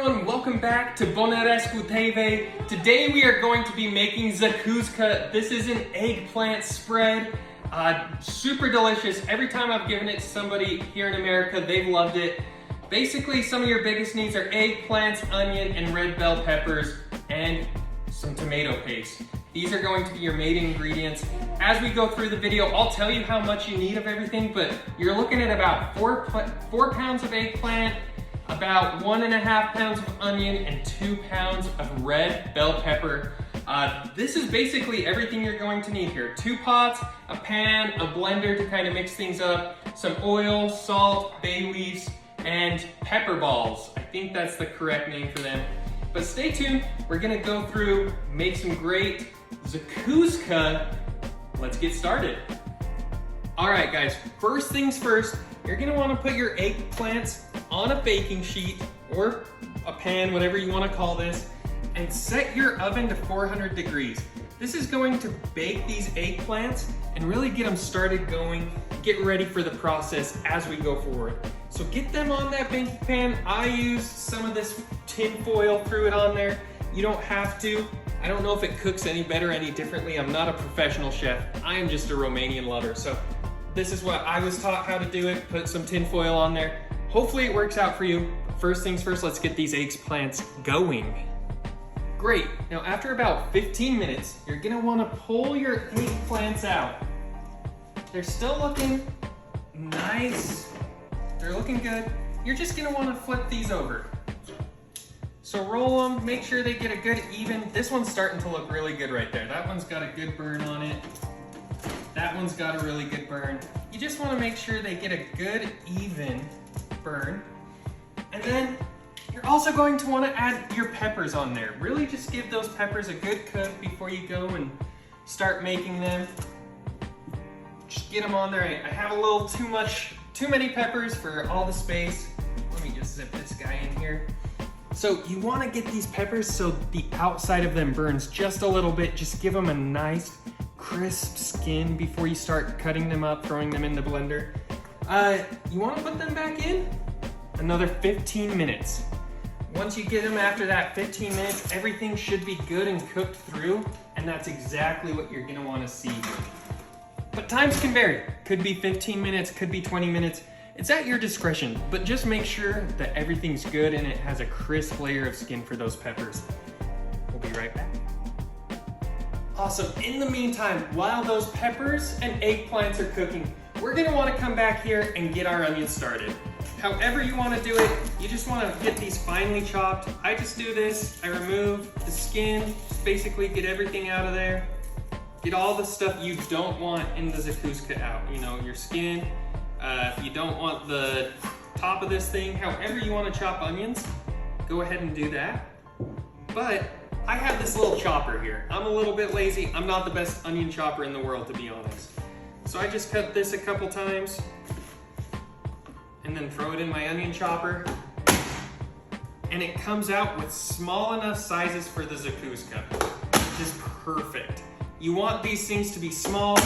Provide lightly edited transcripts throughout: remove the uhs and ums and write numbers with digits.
everyone, welcome back to Bonarescu TV. Today we are going to be making Zacuscă. This is an eggplant spread. Super delicious. Every time I've given it to somebody here in America, they've loved it. Basically, some of your biggest needs are eggplants, onion, and red bell peppers, and some tomato paste. These are going to be your main ingredients. As we go through the video, I'll tell you how much you need of everything, but you're looking at about 4 pounds of eggplant, about 1.5 pounds of onion, and 2 pounds of red bell pepper. This is basically everything you're going to need here. 2 pots, a pan, a blender to kind of mix things up, some oil, salt, bay leaves, and pepper balls. I think that's the correct name for them. But stay tuned, we're gonna go through, make some great Zacuscă. Let's get started. All right guys, first things first, you're gonna wanna put your eggplants on a baking sheet or a pan, whatever you wanna call this, and set your oven to 400 degrees. This is going to bake these eggplants and really get them started going, get ready for the process as we go forward. So get them on that baking pan. I used some of this tin foil, threw it on there. You don't have to. I don't know if it cooks any better, any differently. I'm not a professional chef. I am just a Romanian lover. So this is what I was taught how to do it. Put some tin foil on there. Hopefully it works out for you. First things first, let's get these eggplants going. Great, now after about 15 minutes, you're gonna wanna pull your eggplants out. They're still looking nice. They're looking good. You're just gonna wanna flip these over. So roll them, make sure they get a good even. This one's starting to look really good right there. That one's got a good burn on it. That one's got a really good burn. You just wanna make sure they get a good even burn. And then you're also going to want to add your peppers on there. Really just give those peppers a good cook before you go and start making them. Just get them on there. I have a little too many peppers for all the space. Let me just zip this guy in here. So you want to get these peppers so the outside of them burns just a little bit. Just give them a nice crisp skin before you start cutting them up, throwing them in the blender. You want to put them back in? Another 15 minutes. Once you get them after that 15 minutes, everything should be good and cooked through, and that's exactly what you're gonna wanna see. But times can vary. Could be 15 minutes, could be 20 minutes. It's at your discretion, but just make sure that everything's good and it has a crisp layer of skin for those peppers. We'll be right back. Awesome, in the meantime, while those peppers and eggplants are cooking, we're gonna wanna come back here and get our onions started. However you want to do it, you just want to get these finely chopped. I just do this, I remove the skin, just basically get everything out of there. Get all the stuff you don't want in the Zacuscă out. You know, your skin, if you don't want the top of this thing, however you want to chop onions, go ahead and do that. But I have this little chopper here. I'm a little bit lazy. I'm not the best onion chopper in the world, to be honest. So I just cut this a couple times, and then throw it in my onion chopper. And it comes out with small enough sizes for the Zacuscă, which is perfect. You want these things to be small.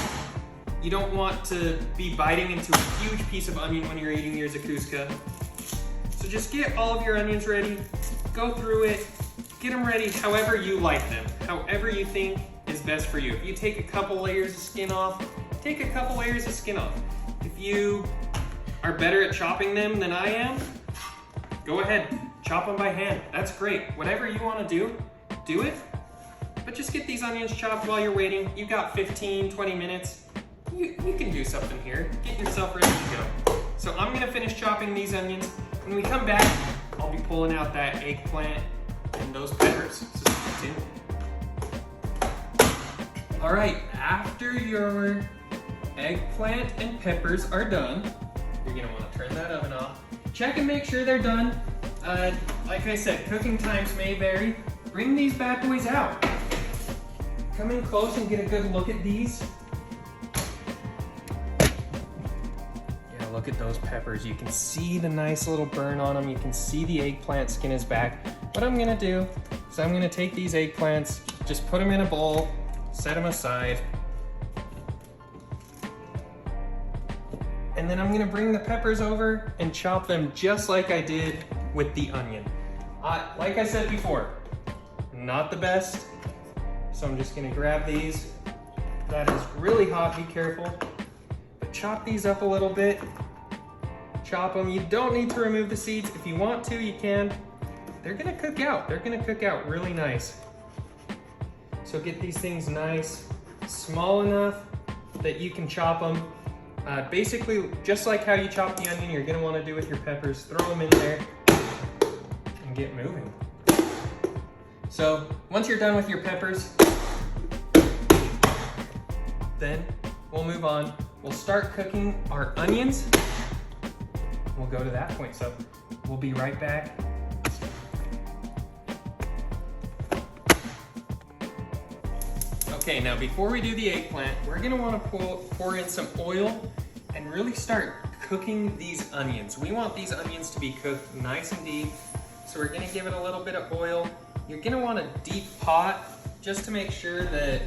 You don't want to be biting into a huge piece of onion when you're eating your Zacuscă. So just get all of your onions ready, go through it, get them ready however you like them, however you think is best for you. If you take a couple layers of skin off, take a couple layers of skin off. If you are better at chopping them than I am, go ahead, chop them by hand. That's great. Whatever you want to do, do it. But just get these onions chopped while you're waiting. You've got 15, 20 minutes. You can do something here. Get yourself ready to go. So I'm gonna finish chopping these onions. When we come back, I'll be pulling out that eggplant and those peppers. So stay tuned. All right, after your eggplant and peppers are done, you're gonna wanna turn that oven off. Check and make sure they're done. Like I said, cooking times may vary. Bring these bad boys out. Come in close and get a good look at these. Yeah, look at those peppers. You can see the nice little burn on them. You can see the eggplant skin is back. What I'm gonna do is I'm gonna take these eggplants, just put them in a bowl, set them aside. And then I'm gonna bring the peppers over and chop them just like I did with the onion. Like I said before, not the best. So I'm just gonna grab these. That is really hot, be careful. But chop these up a little bit. Chop them. You don't need to remove the seeds. If you want to, you can. They're gonna cook out. They're gonna cook out really nice. So get these things nice, small enough that you can chop them. Basically, just like how you chop the onion, you're gonna wanna do with your peppers. Throw them in there and get moving. So once you're done with your peppers, then we'll move on. We'll start cooking our onions. We'll go to that point. So we'll be right back. Okay, now before we do the eggplant, we're gonna wanna pour in some oil and really start cooking these onions. We want these onions to be cooked nice and deep. So we're gonna give it a little bit of oil. You're gonna want a deep pot just to make sure that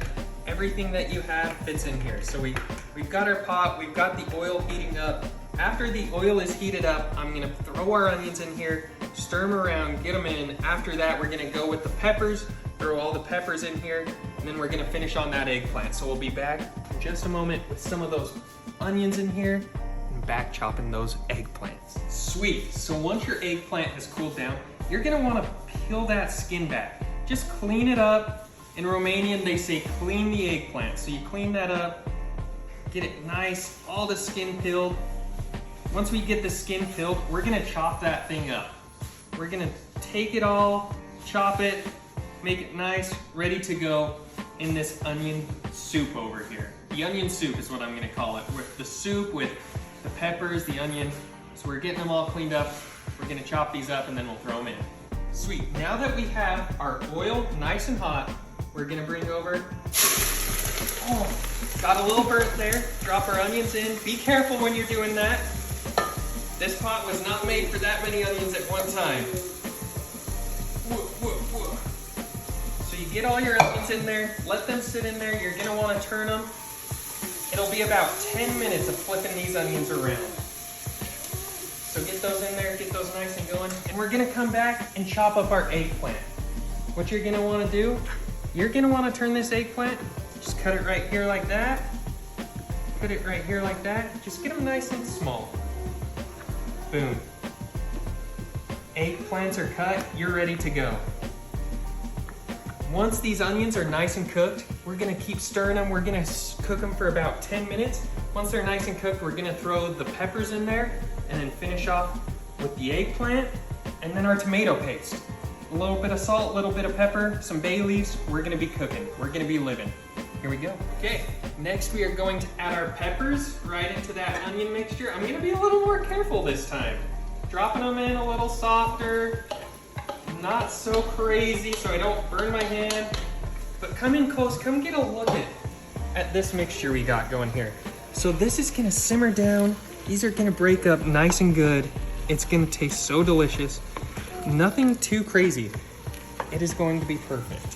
everything that you have fits in here. So we've got our pot, we've got the oil heating up. After the oil is heated up, I'm gonna throw our onions in here, stir them around, get them in. After that, we're gonna go with the peppers, throw all the peppers in here, and then we're gonna finish on that eggplant. So we'll be back in just a moment with some of those onions in here and back chopping those eggplants. Sweet, so once your eggplant has cooled down, you're gonna wanna peel that skin back. Just clean it up. In Romanian, they say clean the eggplant. So you clean that up, get it nice, all the skin peeled. Once we get the skin peeled, we're gonna chop that thing up. We're gonna take it all, chop it, make it nice, ready to go in this onion soup over here. The onion soup is what I'm gonna call it. With the soup, with the peppers, the onion. So we're getting them all cleaned up. We're gonna chop these up and then we'll throw them in. Sweet, now that we have our oil nice and hot, we're gonna bring over, got a little burnt there. Drop our onions in. Be careful when you're doing that. This pot was not made for that many onions at one time. So you get all your onions in there, let them sit in there. You're gonna wanna turn them. It'll be about 10 minutes of flipping these onions around. So get those in there, get those nice and going. And we're gonna come back and chop up our eggplant. What you're gonna wanna do, you're gonna wanna turn this eggplant, just cut it right here like that. Put it right here like that. Just get them nice and small. Boom. Eggplants are cut, you're ready to go. Once these onions are nice and cooked, we're gonna keep stirring them. We're gonna cook them for about 10 minutes. Once they're nice and cooked, we're gonna throw the peppers in there and then finish off with the eggplant and then our tomato paste. A little bit of salt, a little bit of pepper, some bay leaves. We're gonna be cooking. We're gonna be living. Here we go. Okay, next we are going to add our peppers right into that onion mixture. I'm gonna be a little more careful this time. Dropping them in a little softer, not so crazy so I don't burn my hand. But come in close, come get a look at this mixture we got going here. So this is gonna simmer down. These are gonna break up nice and good. It's gonna taste so delicious. Nothing too crazy. It is going to be perfect.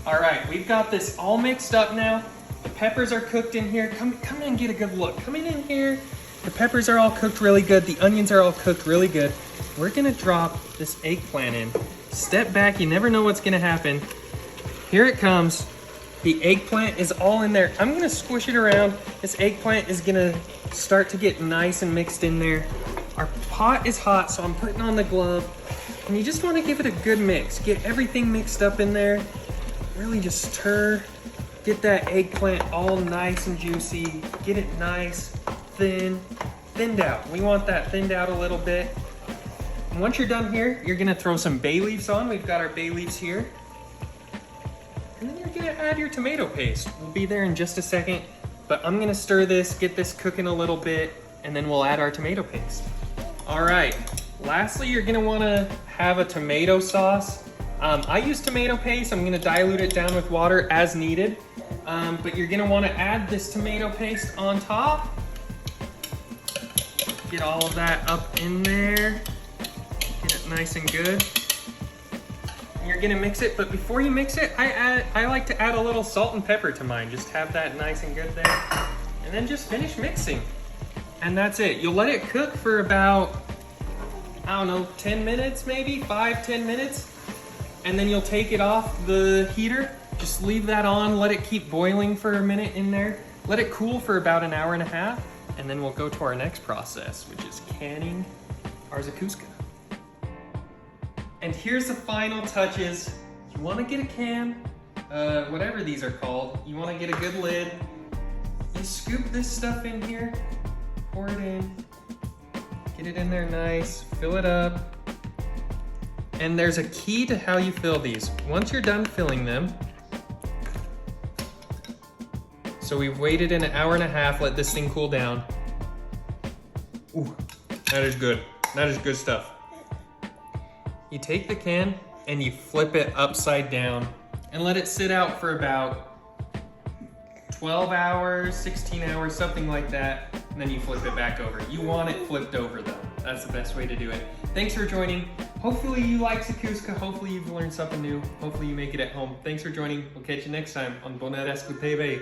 All right, we've got this all mixed up now. The peppers are cooked in here. Come in and get a good look. Come in here. The peppers are all cooked really good. The onions are all cooked really good. We're gonna drop this eggplant in. Step back, you never know what's gonna happen. Here it comes. The eggplant is all in there. I'm gonna squish it around. This eggplant is gonna start to get nice and mixed in there. Our pot is hot, so I'm putting on the glove. And you just wanna give it a good mix. Get everything mixed up in there. Really just stir. Get that eggplant all nice and juicy. Get it nice, thinned out. We want that thinned out a little bit. And once you're done here, you're gonna throw some bay leaves on. We've got our bay leaves here. And then you're gonna add your tomato paste. We'll be there in just a second, but I'm gonna stir this, get this cooking a little bit, and then we'll add our tomato paste. All right, lastly, you're gonna wanna have a tomato sauce. I use tomato paste. I'm gonna dilute it down with water as needed. But you're gonna wanna add this tomato paste on top. Get all of that up in there. Get it nice and good. And you're gonna mix it, but before you mix it, I like to add a little salt and pepper to mine. Just have that nice and good there. And then just finish mixing. And that's it. You'll let it cook for about, I don't know, 10 minutes maybe, 5-10 minutes. And then you'll take it off the heater. Just leave that on, let it keep boiling for a minute in there. Let it cool for about an hour and a half. And then we'll go to our next process, which is canning our Zacuscă. And here's the final touches. You wanna get a can, whatever these are called. You wanna get a good lid. You scoop this stuff in here, pour it in, get it in there nice, fill it up. And there's a key to how you fill these. Once you're done filling them, so we've waited an hour and a half, let this thing cool down. Ooh, that is good. That is good stuff. You take the can and you flip it upside down and let it sit out for about 12 hours, 16 hours, something like that. And then you flip it back over. You want it flipped over though. That's the best way to do it. Thanks for joining. Hopefully you like Zacuscă. Hopefully you've learned something new. Hopefully you make it at home. Thanks for joining. We'll catch you next time on Zacuscă TV.